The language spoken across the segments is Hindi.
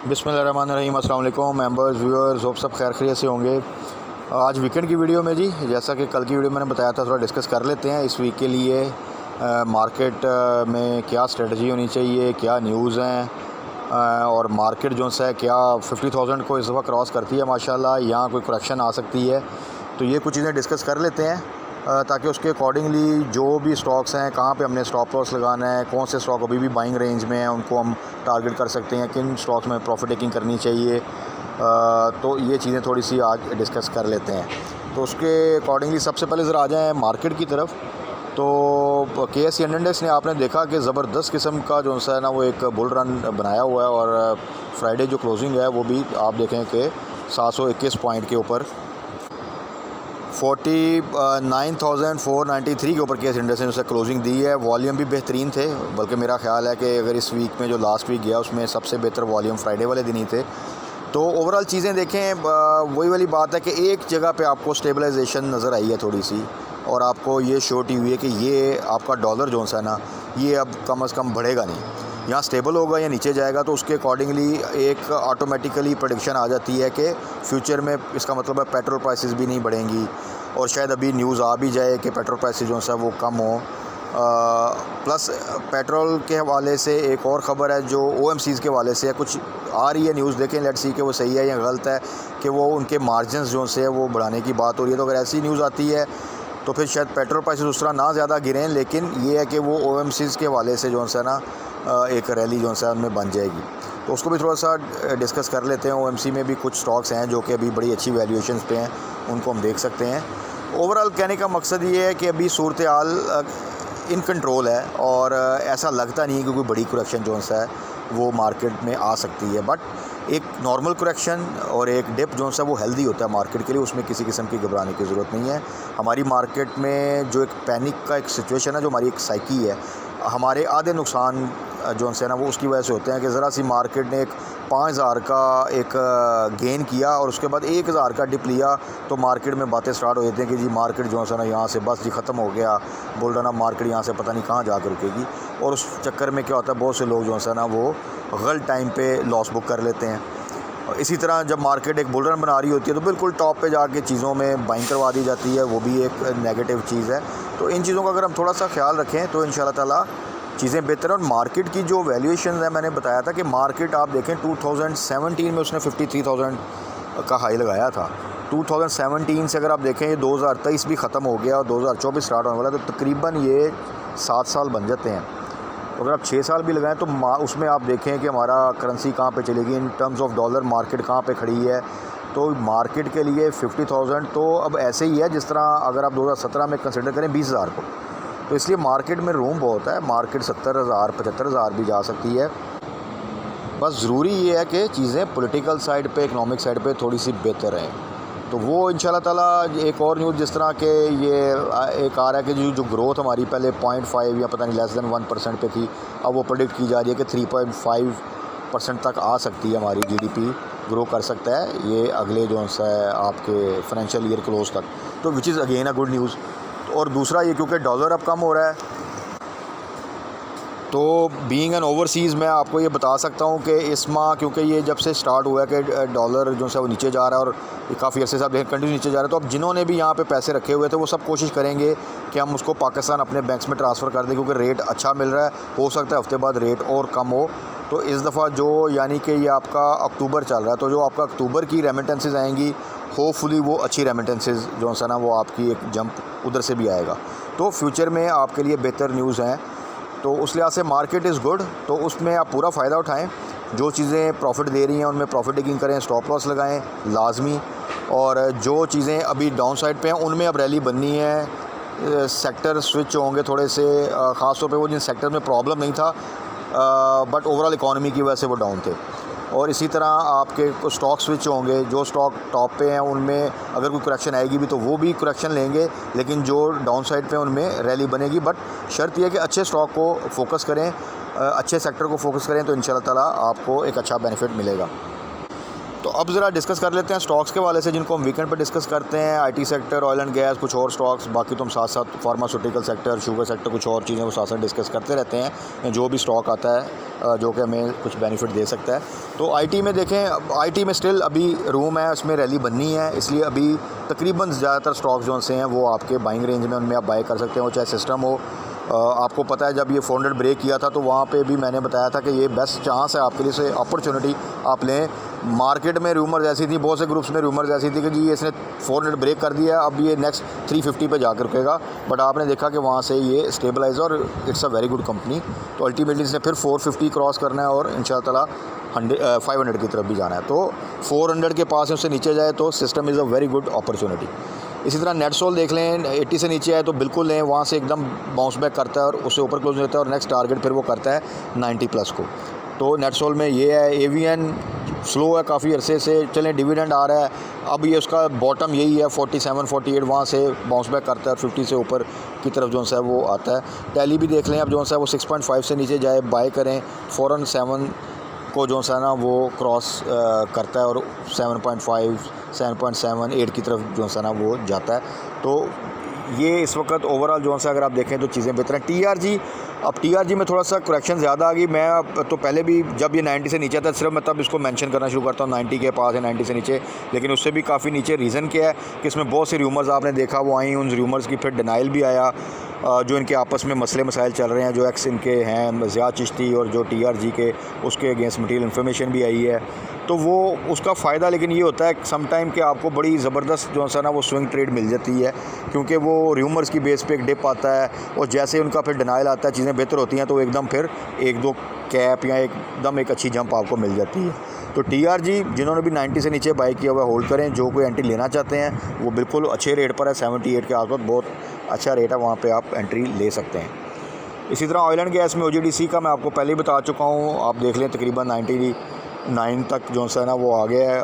बिस्मिल्लाहिर्रहमानिर्रहीम। अस्सलाम वालेकुम मेंबर्स, व्यूअर्स, होप सब खैर खैरियत से होंगे। आज वीकेंड की वीडियो में जी, जैसा कि कल की वीडियो मैंने बताया था, थोड़ा डिस्कस कर लेते हैं इस वीक के लिए मार्केट में क्या स्ट्रेटजी होनी चाहिए, क्या न्यूज़ हैं और मार्केट जो है क्या 50,000 को इस दफ़ा क्रॉस करती है माशाल्लाह, यहाँ कोई करेक्शन आ सकती है। तो ये कुछ चीज़ें डिस्कस कर लेते हैं ताकि उसके अकॉर्डिंगली जो भी स्टॉक्स हैं, कहाँ पे हमने स्टॉप लॉस लगाना है, कौन से स्टॉक अभी भी बाइंग रेंज में हैं, उनको हम टारगेट कर सकते हैं, किन स्टॉक्स में प्रॉफिट टेकिंग करनी चाहिए। तो ये चीज़ें थोड़ी सी आज डिस्कस कर लेते हैं। तो उसके अकॉर्डिंगली सबसे पहले ज़रा आ जाएँ मार्केट की तरफ। तो KSE इंडेक्स ने आपने देखा कि ज़बरदस्त किस्म का जो है ना वो एक बुल रन बनाया हुआ है और फ्राइडे जो क्लोजिंग है वो भी आप देखें कि 721 पॉइंट के ऊपर 49,493 के ऊपर KSE इंडेक्स ने उसे क्लोजिंग दी है। वॉल्यूम भी बेहतरीन थे, बल्कि मेरा ख्याल है कि अगर इस वीक में जो लास्ट वीक गया उसमें सबसे बेहतर वॉल्यूम फ्राइडे वाले दिन ही थे। तो ओवरऑल चीज़ें देखें, वही वाली बात है कि एक जगह पे आपको स्टेबलाइजेशन नज़र आई है थोड़ी सी, और आपको ये श्योरिटी हुई है कि ये आपका डॉलर जो है ना ये अब कम से कम बढ़ेगा नहीं, यहाँ स्टेबल होगा या नीचे जाएगा। तो उसके अकॉर्डिंगली एक ऑटोमेटिकली प्रेडिक्शन आ जाती है कि फ्यूचर में इसका मतलब है पेट्रोल प्राइसेस भी नहीं बढ़ेंगी, और शायद अभी न्यूज़ आ भी जाए कि पेट्रोल प्राइसेस जो है वो कम हो। प्लस पेट्रोल के हवाले से एक और ख़बर है जो OMCs के हवाले से है, कुछ आ रही है न्यूज़, देखें लेट्स सी कि वो सही है या गलत है, कि वो उनके मार्जिनस जो से वो बढ़ाने की बात हो रही है। तो अगर ऐसी न्यूज़ आती है तो फिर शायद पेट्रोल प्राइसेस उस तरह ना ज़्यादा गिरें, लेकिन ये है कि वो OMCs के हवाले से जो है ना एक रैली जो है उनमें बन जाएगी। तो उसको भी थोड़ा सा डिस्कस कर लेते हैं। OMC में भी कुछ स्टॉक्स हैं जो कि अभी बड़ी अच्छी वैल्यूएशंस पे हैं, उनको हम देख सकते हैं। ओवरऑल कहने का मकसद ये है कि अभी सूरत हाल इन कंट्रोल है और ऐसा लगता नहीं है कि कोई बड़ी करेक्शन जो है वो मार्केट में आ सकती है। बट एक नॉर्मल करेक्शन और एक डिप जो है वो हेल्दी होता है मार्केट के लिए, उसमें किसी किस्म की घबराने की ज़रूरत नहीं है। हमारी मार्केट में जो एक पैनिक का एक सिचुएशन है, जो हमारी एक साइकी है, हमारे आधे नुकसान जो है ना वो उसकी वजह से होते हैं कि ज़रा सी मार्केट ने एक 5,000 का एक गेन किया और उसके बाद 1,000 का डिप लिया, तो मार्केट में बातें स्टार्ट हो जाती हैं कि जी मार्केट जो है ना यहाँ से बस जी ख़त्म हो गया, बोल रहा ना मार्केट यहाँ से पता नहीं कहाँ जाकर रुकेगी। और उस चक्कर में क्या होता है, बहुत से लोग जो है ना वो गलत टाइम पे लॉस बुक कर लेते हैं। और इसी तरह जब मार्केट एक बुल रन बना रही होती है तो बिल्कुल टॉप पे जाके चीज़ों में बाइंग करवा दी जाती है, वो भी एक नेगेटिव चीज़ है। तो इन चीज़ों का अगर हम थोड़ा सा ख्याल रखें तो इंशाल्लाह ताला चीज़ें बेहतर हैं। और मार्केट की जो वैल्यूएशन है, मैंने बताया था कि मार्केट आप देखें 2017 में उसने 53,000 का हाई लगाया था। 2017 से अगर आप देखें ये 2023 भी ख़त्म हो गया और 2024 स्टार्ट होने वाला है, तो तकरीबन ये 7 साल बन जाते हैं। तो अगर आप 6 साल भी लगाएं तो उसमें आप देखें कि हमारा करेंसी कहाँ पे चलेगी in terms of dollar, market कहाँ पे खड़ी है। तो मार्केट के लिए 50,000 तो अब ऐसे ही है जिस तरह अगर आप 2017 में कंसिडर करें 20,000 को, तो इसलिए मार्केट में रूम बहुत है। मार्केट 70,000 75,000 भी जा सकती है। बस ज़रूरी ये है कि चीज़ें पॉलिटिकल साइड पे, इकनॉमिक साइड पे थोड़ी सी बेहतर हैं। तो वो इंशाल्लाह ताला एक और न्यूज़ जिस तरह के ये एक आ रहा है कि जो ग्रोथ हमारी पहले 0.5 या पता नहीं लेस दैन 1% पे थी, अब वो प्रेडिक्ट की जा रही है कि 3.5% तक आ सकती है, हमारी GDP ग्रो कर सकता है ये अगले जो है आपके फाइनेंशियल ईयर क्लोज तक। तो which is again a good news. और दूसरा ये क्योंकि डॉलर अब कम हो रहा है, तो बीइंग एन ओवरसीज़ मैं आपको ये बता सकता हूँ कि इस माह क्योंकि ये जब से स्टार्ट हुआ है कि डॉलर जो है वो नीचे जा रहा है और काफ़ी अर्से से आप देखें कंटिन्यू नीचे जा रहा है, तो अब जिन्होंने भी यहाँ पे पैसे रखे हुए थे वो सब कोशिश करेंगे कि हम उसको पाकिस्तान अपने बैंक्स में ट्रांसफ़र कर दें, क्योंकि रेट अच्छा मिल रहा है। हो सकता है हफ्ते बाद रेट और कम हो। तो इस दफ़ा जो यानी कि ये आपका अक्टूबर चल रहा है, तो जो आपका अक्टूबर की रेमिटेंसेज आएंगी, होपफुली वो अच्छी रेमिटेंसेज जो है ना वो आपकी एक जंप उधर से भी आएगा, तो फ्यूचर में आपके लिए बेहतर न्यूज़ हैं। तो उस लिहाज से मार्केट इज़ गुड, तो उसमें आप पूरा फ़ायदा उठाएं। जो चीज़ें प्रॉफिट दे रही हैं उनमें प्रॉफिट टेकिंग करें, स्टॉप लॉस लगाएं लाजमी। और जो चीज़ें अभी डाउन साइड पे हैं उनमें अब रैली बननी है। सेक्टर स्विच होंगे थोड़े से, ख़ास तौर पे वो जिन सेक्टर में प्रॉब्लम नहीं था बट ओवरऑल इकॉनमी की वजह से वो डाउन थे। और इसी तरह आपके स्टॉक स्विच होंगे, जो स्टॉक टॉप पे हैं उनमें अगर कोई करेक्शन आएगी भी तो वो भी करेक्शन लेंगे, लेकिन जो डाउन साइड पे उनमें रैली बनेगी। बट शर्त यह है कि अच्छे स्टॉक को फोकस करें, अच्छे सेक्टर को फोकस करें, तो इंशाल्लाह ताला आपको एक अच्छा बेनिफिट मिलेगा। तो अब ज़रा डिस्कस कर लेते हैं स्टॉक्स के वाले से, जिनको हम वीकेंड पर डिस्कस करते हैं। IT sector, oil and gas, कुछ और स्टॉक्स, बाकी तो हम साथ साथ फार्मास्यूटिकल सेक्टर, शुगर सेक्टर, कुछ और चीज़ें वो साथ साथ डिस्कस करते रहते हैं, जो भी स्टॉक आता है जो कि हमें कुछ बेनिफिट दे सकता है। तो आईटी में देखें, आईटी में स्टिल अभी रूम है, उसमें रैली बननी है, इसलिए अभी तकरीबन ज़्यादातर स्टॉक्स जो से हैं वो आपके बाइंग रेंज में, उनमें आप बाय कर सकते हैं। वो चाहे सिस्टम हो, आपको पता है जब ये 400 ब्रेक किया था तो वहाँ पे भी मैंने बताया था कि ये बेस्ट चांस है आपके लिए, से अपॉर्चुनिटी आप लें। मार्केट में रूमर्स ऐसी थी, बहुत से ग्रुप्स में रूमर्स ऐसी थी कि जी इसने 400 ब्रेक कर दिया, अब ये नेक्स्ट 350 पे जाकर रुकेगा, बट आपने देखा कि वहाँ से ये स्टेबलाइज और it's a very good company. तो अल्टीमेटली इसने फिर 450 क्रॉस करना है और इंशाल्लाह 500 की तरफ भी जाना है। तो 400 के पास उससे नीचे जाए तो system is a very good opportunity. इसी तरह नेटसोल देख लें, 80 से नीचे आए तो बिल्कुल लें, वहाँ से एकदम बाउंस बैक करता है और उससे ऊपर क्लोज रहता है और नेक्स्ट टारगेट फिर वो करता है 90 प्लस को। तो नेटसोल में ये है। एवीएन स्लो है काफ़ी अरसे से, चलें डिविडेंड आ रहा है, अब ये उसका बॉटम यही है 47 48, वहाँ से बाउंस बैक करता है और 50 से ऊपर की तरफ जो है वो आता है। टैली भी देख लें, अब जो है वो 6.5 से नीचे जाए बाय करें, फ़ौरन 7 को जो है ना वो क्रॉस करता है और 7.5 7.7 8 की तरफ जो है ना वो जाता है। तो ये इस वक्त ओवरऑल जो है अगर आप देखें तो चीज़ें बेहतर हैं। टीआरजी, अब टीआरजी में थोड़ा सा करेक्शन ज़्यादा आ गई। मैं तो पहले भी जब ये 90 से नीचे था सिर्फ मैं तब इसको मेंशन करना शुरू करता हूँ 90 के पास है, 90 से नीचे, लेकिन उससे भी काफ़ी नीचे। रीज़न क्या है कि इसमें बहुत सी रूमर्स आपने देखा वो आई, उन रूमर्स की फिर डिनाइल भी आया, जो इनके आपस में मसले मसाइल चल रहे हैं, जो एक्स इनके हैं ज़ियाद चिश्ती और जो टीआरजी के, उसके अगेंस्ट मटीरियल इन्फॉर्मेशन भी आई है। तो वो उसका फ़ायदा लेकिन ये होता है सम टाइम कि आपको बड़ी ज़बरदस्त जो है ना वो स्विंग ट्रेड मिल जाती है, क्योंकि वो रूमर्स की बेस पे एक डिप आता है और जैसे उनका फिर डिनाइल आता है, चीज़ें बेहतर होती हैं, तो एकदम फिर 1-2 कैप या एकदम एक अच्छी जंप आपको मिल जाती है। तो टीआरजी जिन्होंने भी 90 से नीचे बाई किया हुआ होल्ड करें, जो कोई एंट्री लेना चाहते हैं वो बिल्कुल अच्छे रेट पर है, 78 के आसपास बहुत अच्छा रेट है, वहाँ पे आप एंट्री ले सकते हैं। इसी तरह ऑयल एंड गैस में ओजीडीसी का मैं आपको पहले ही बता चुका हूँ, आप देख लें तकरीबन 99 तक जो है ना वो आ गया है।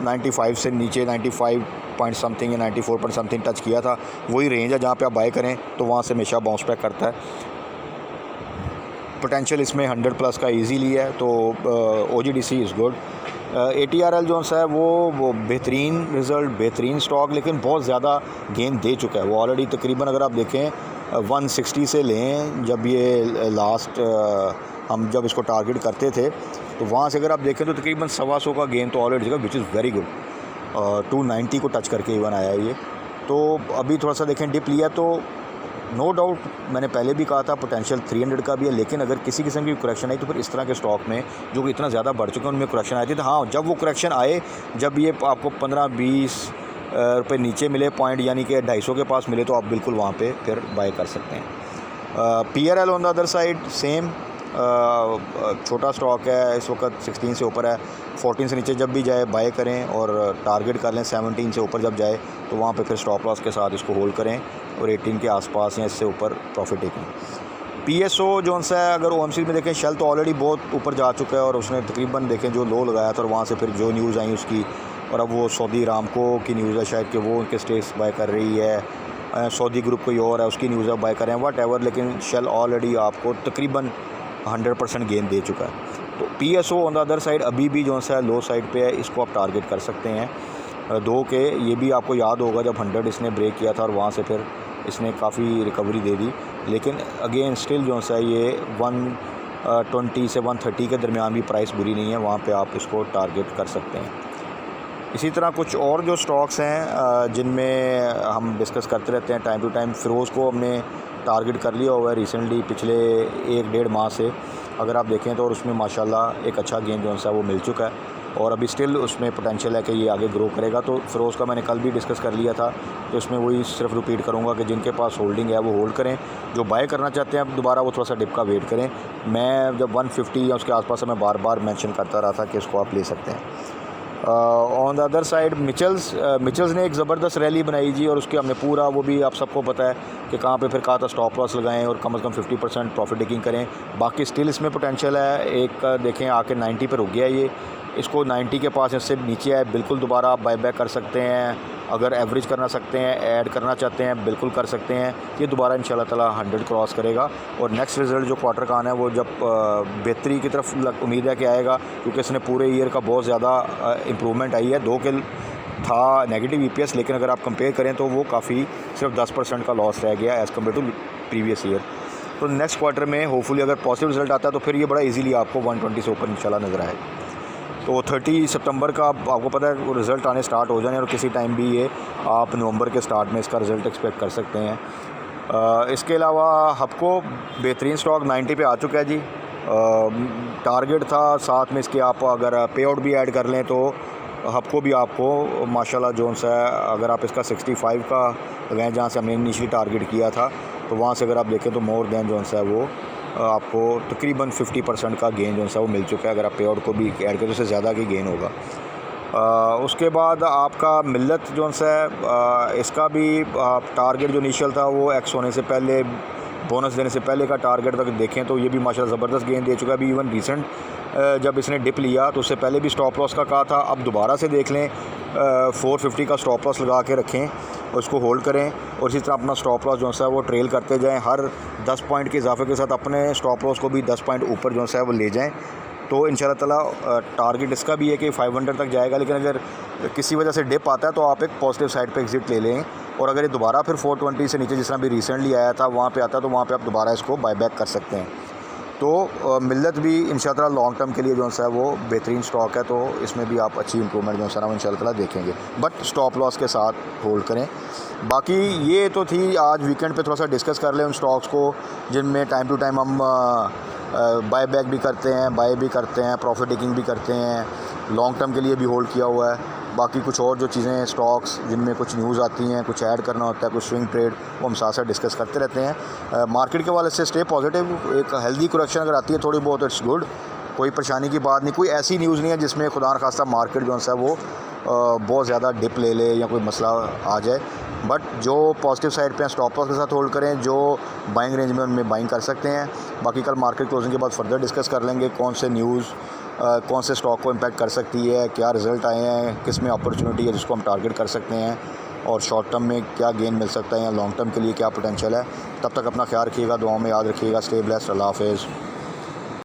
95 से नीचे 95 पॉइंट समथिंग या 94 पॉइंट समथिंग टच किया था, वही रेंज है जहाँ पे आप बाय करें, तो वहाँ से हमेशा बाउंस बैक करता है। पोटेंशियल इसमें 100 प्लस का इजीली है, तो ओजीडीसी इज़ गुड। ATRL जो है वो बेहतरीन रिज़ल्ट, बेहतरीन स्टॉक, लेकिन बहुत ज़्यादा गेन दे चुका है। वो ऑलरेडी तकरीबन अगर आप देखें 160 से लें, जब ये लास्ट हम जब इसको टारगेट करते थे तो वहाँ से अगर आप देखें तो तकरीबन 125 का गेन तो ऑलरेडी जगह, विच इज़ वेरी गुड। 290 को टच करके इवन आया है ये। तो अभी थोड़ा सा देखें डिप लिया, तो नो डाउट मैंने पहले भी कहा था पोटेंशियल 300 का भी है, लेकिन अगर किसी किस्म की करेक्शन आई तो फिर इस तरह के स्टॉक में जो कि इतना ज़्यादा बढ़ चुके हैं उनमें करेक्शन आई थी। तो हाँ, जब वो करेक्शन आए, जब ये आपको 15-20 रुपये नीचे मिले पॉइंट, यानी कि 250 के पास मिले, तो आप बिल्कुल वहाँ पे फिर बाय कर सकते हैं। PRL on the other side same, छोटा स्टॉक है, इस वक्त 16 से ऊपर है, 14 से नीचे जब भी जाए बाय करें और टारगेट कर लें 17 से ऊपर जब जाए तो वहाँ पे फिर स्टॉप लॉस के साथ इसको होल्ड करें और 18 के आसपास या इससे ऊपर प्रॉफिट टेकिंग। PSO जो है अगर OMC में देखें, शेल तो ऑलरेडी बहुत ऊपर जा चुका है और उसने तकरीबन देखें जो लो लगाया था और वहाँ से फिर जो न्यूज़ आई उसकी, और अब वो सऊदी अरामको की न्यूज़ है शायद कि वो उनके स्टेक्स बाय कर रही है, सऊदी ग्रुप कोई और है उसकी न्यूज़ है बाय कर रहे हैं, वट एवर, लेकिन शेल ऑलरेडी आपको तकरीबन 100% गेन दे चुका है। तो PSO on the other side अभी भी जो है लो साइड पे है, इसको आप टारगेट कर सकते हैं। दो के ये भी आपको याद होगा जब 100 इसने ब्रेक किया था और वहाँ से फिर इसने काफ़ी रिकवरी दे दी, लेकिन अगेन स्टिल जो है ये 120 से 130 के दरमियान भी प्राइस बुरी नहीं है, वहाँ पे आप इसको टारगेट कर सकते हैं। इसी तरह कुछ और जो स्टॉक्स हैं जिनमें हम डिस्कस करते रहते हैं टाइम टू टाइम, फ़िरोज़ को हमने टारगेट कर लिया हुआ है रिसेंटली, पिछले 1-1.5 माह से अगर आप देखें तो, और उसमें माशाल्लाह एक अच्छा गेन जो है वो मिल चुका है और अभी स्टिल उसमें पोटेंशियल है कि ये आगे ग्रो करेगा। तो फ़िरोज़ का मैंने कल भी डिस्कस कर लिया था, तो इसमें वही सिर्फ रिपीट करूँगा कि जिनके पास होल्डिंग है वो होल्ड करें, जो बाय करना चाहते हैं अब दोबारा वो थोड़ा सा डिप का वेट करें। मैं जब 150 या उसके आसपास मैं बार बार मेंशन करता रहा था कि इसको आप ले सकते हैं। ऑन द अदर साइड मिचल्स ने एक ज़बरदस्त रैली बनाई जी, और उसके हमने पूरा, वो भी आप सबको पता है कि कहाँ पे फिर कहा था स्टॉप लॉस लगाएं और कम से कम 50% प्रॉफिट टेकिंग करें। बाकी स्टिल इसमें पोटेंशियल है, एक देखें आके 90 पे रुक गया ये, इसको 90 के पास इससे नीचे आए बिल्कुल दोबारा आप बाय बैक कर सकते हैं। अगर एवरेज करना सकते हैं, ऐड करना चाहते हैं, बिल्कुल कर सकते हैं। ये दोबारा इंशाल्लाह ताला 100 क्रॉस करेगा और नेक्स्ट रिज़ल्ट जो क्वार्टर का आना है वो जब बेहतरी की तरफ उम्मीद है कि आएगा, क्योंकि इसने पूरे ईयर का बहुत ज़्यादा इम्प्रूवमेंट आई है। 2 के था नेगेटिव EPS, लेकिन अगर आप कंपेयर करें तो वो काफ़ी सिर्फ 10% का लॉस रह गया as compare to previous year. तो नेक्स्ट क्वार्टर में होपफुली अगर पॉजिटिव रिजल्ट आता है तो फिर ये बड़ा इजीली आपको 120 से ऊपर इंशाल्लाह नज़र आए। तो 30 सितंबर का आपको पता है वो रिज़ल्ट आने स्टार्ट हो जाने और किसी टाइम भी ये आप नवंबर के स्टार्ट में इसका रिज़ल्ट एक्सपेक्ट कर सकते हैं। इसके अलावा हबको बेहतरीन स्टॉक 90 पे आ चुका है जी। टारगेट था, साथ में इसके आप अगर पे आउट भी ऐड कर लें तो हबको भी आपको माशाल्लाह जोन सा है, अगर आप इसका 65 का लगाएँ जहाँ से हमने इनिशियली टारगेट किया था, तो वहाँ से अगर आप देखें तो मोर देन जोन सा है वो आपको तकरीबन 50% का गेन जो सा वो मिल चुका है। अगर आप पे आउट को भी ऐड करें तो उससे ज़्यादा की गेन होगा। उसके बाद आपका मिल्लत जो सा है इसका भी टारगेट जो इनिशियल था वो एक्स होने से पहले, बोनस देने से पहले का टारगेट तक देखें तो ये भी माशाल्लाह ज़बरदस्त गेन दे चुका है। अभी इवन रिसेंट जब इसने डिप लिया तो उससे पहले भी स्टॉप लॉस का कहा था, अब दोबारा से देख लें 450 का स्टॉप लॉस लगा के रखें और उसको होल्ड करें और इसी तरह अपना स्टॉप लॉस जो सा है वो ट्रेल करते जाएं। हर 10 पॉइंट के इजाफे के साथ अपने स्टॉप लॉस को भी 10 पॉइंट ऊपर जो सा है वो ले जाएं। तो इंशाल्लाह ताला टारगेट इसका भी है कि 500 तक जाएगा, लेकिन अगर किसी वजह से डिप आता है तो आप एक पॉजिटिव साइड पे एग्जिट ले लें और अगर ये दोबारा फिर 420 से नीचे जिस तरह भी रिसेंटली आया था वहाँ पे आता है तो वहाँ पे आप दोबारा इसको बाय बैक कर सकते हैं। तो मिल्लत भी इंशाल्लाह ताला लॉन्ग टर्म के लिए जो सा है वो बेहतरीन स्टॉक है, तो इसमें भी आप अच्छी इंप्रूवमेंट जो सा ना इंशाल्लाह ताला देखेंगे, बट स्टॉप लॉस के साथ होल्ड करें। बाकी ये तो थी आज वीकेंड पे थोड़ा सा डिस्कस कर लें उन स्टॉक्स को जिनमें टाइम टू टाइम हम बाय बैक भी करते हैं, बाय भी करते हैं, प्रॉफिट टेकिंग भी करते हैं, लॉन्ग टर्म के लिए भी होल्ड किया हुआ है। बाकी कुछ और जो चीज़ें स्टॉक्स जिनमें कुछ न्यूज़ आती हैं, कुछ ऐड करना होता है, कुछ स्विंग ट्रेड, वो हम साथ साथ डिस्कस करते रहते हैं। मार्केट के वाले से स्टे पॉजिटिव, एक हेल्दी करेक्शन अगर आती है थोड़ी बहुत इट्स गुड, कोई परेशानी की बात नहीं, कोई ऐसी न्यूज़ नहीं है जिसमें खुदा न खास्ता मार्केट जो है वो बहुत ज़्यादा डिप ले ले या कोई मसला आ जाए। बट जो पॉजिटिव साइड पे हैं स्टॉप लॉस के साथ होल्ड करें, जो बाइंग रेंज में उनमें बाइंग कर सकते हैं। बाकी कल मार्केट क्लोजिंग के बाद फर्दर डिस्कस कर लेंगे कौन से न्यूज़ कौन से स्टॉक को इम्पैक्ट कर सकती है, क्या रिज़ल्ट आए हैं, किस में अपॉर्चुनिटी है जिसको हम टारगेट कर सकते हैं और शॉर्ट टर्म में क्या गेन मिल सकता है या लॉन्ग टर्म के लिए क्या पोटेंशियल है। तब तक अपना ख्याल रखिएगा, दुआओं में याद रखिएगा। स्टे ब्लेस्ड, अल्लाह हाफ़िज़।